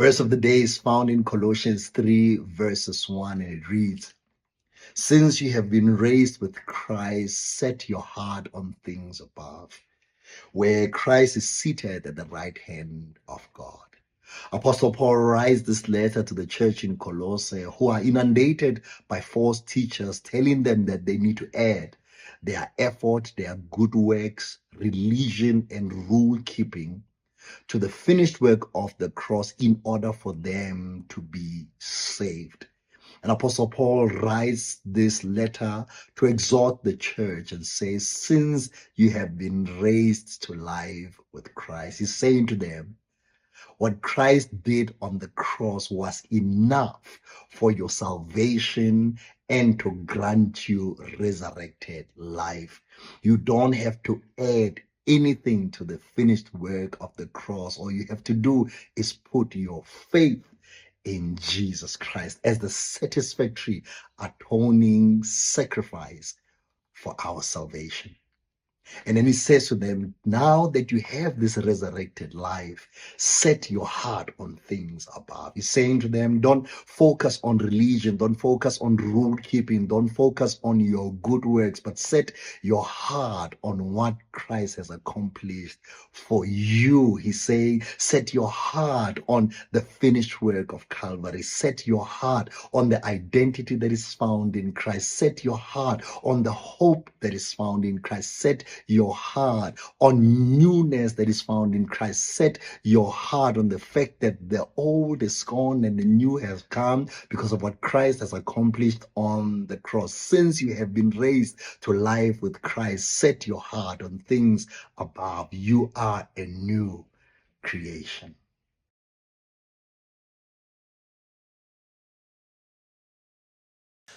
Verse of the day is found in Colossians 3, verses 1, and it reads, "Since you have been raised with Christ, set your heart on things above, where Christ is seated at the right hand of God." Apostle Paul writes this letter to the church in Colossae, who are inundated by false teachers telling them that they need to add their effort, their good works, religion, and rule keeping to the finished work of the cross in order for them to be saved. And Apostle Paul writes this letter to exhort the church and says, since you have been raised to life with Christ, he's saying to them, what Christ did on the cross was enough for your salvation and to grant you resurrected life. You don't have to add anything to the finished work of the cross. All you have to do is put your faith in Jesus Christ as the satisfactory atoning sacrifice for our salvation. And then he says to them, now that you have this resurrected life, set your heart on things above. He's saying to them, don't focus on religion, don't focus on rule keeping, don't focus on your good works, but set your heart on what Christ has accomplished for you. He's saying, set your heart on the finished work of Calvary. Set your heart on the identity that is found in Christ. Set your heart on the hope that is found in Christ. Set your heart on newness that is found in Christ. Set your heart on the fact that the old is gone and the new has come because of what Christ has accomplished on the cross. Since you have been raised to life with Christ, set your heart on things above. You are a new creation.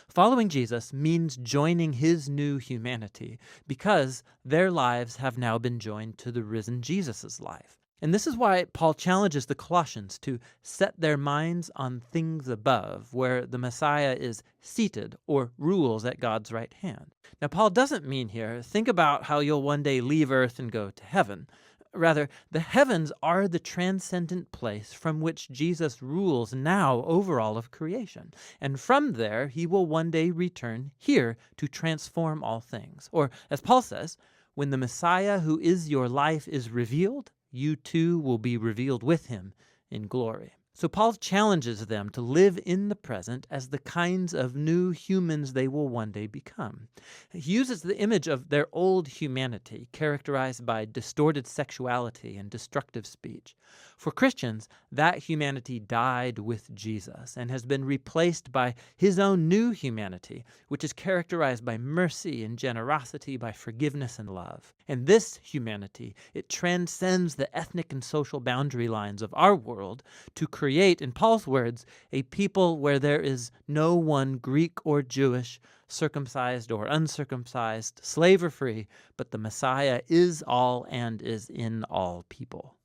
Following Jesus means joining his new humanity because their lives have now been joined to the risen Jesus' life. And this is why Paul challenges the Colossians to set their minds on things above, where the Messiah is seated or rules at God's right hand. Now, Paul doesn't mean here, think about how you'll one day leave earth and go to heaven. Rather, the heavens are the transcendent place from which Jesus rules now over all of creation. And from there, he will one day return here to transform all things. Or, as Paul says, when the Messiah who is your life is revealed, you too will be revealed with him in glory. So Paul challenges them to live in the present as the kinds of new humans they will one day become. He uses the image of their old humanity, characterized by distorted sexuality and destructive speech. For Christians, that humanity died with Jesus and has been replaced by his own new humanity, which is characterized by mercy and generosity, by forgiveness and love. And this humanity, it transcends the ethnic and social boundary lines of our world to create, in Paul's words, a people where there is no one Greek or Jewish, circumcised or uncircumcised, slave or free, but the Messiah is all and is in all people.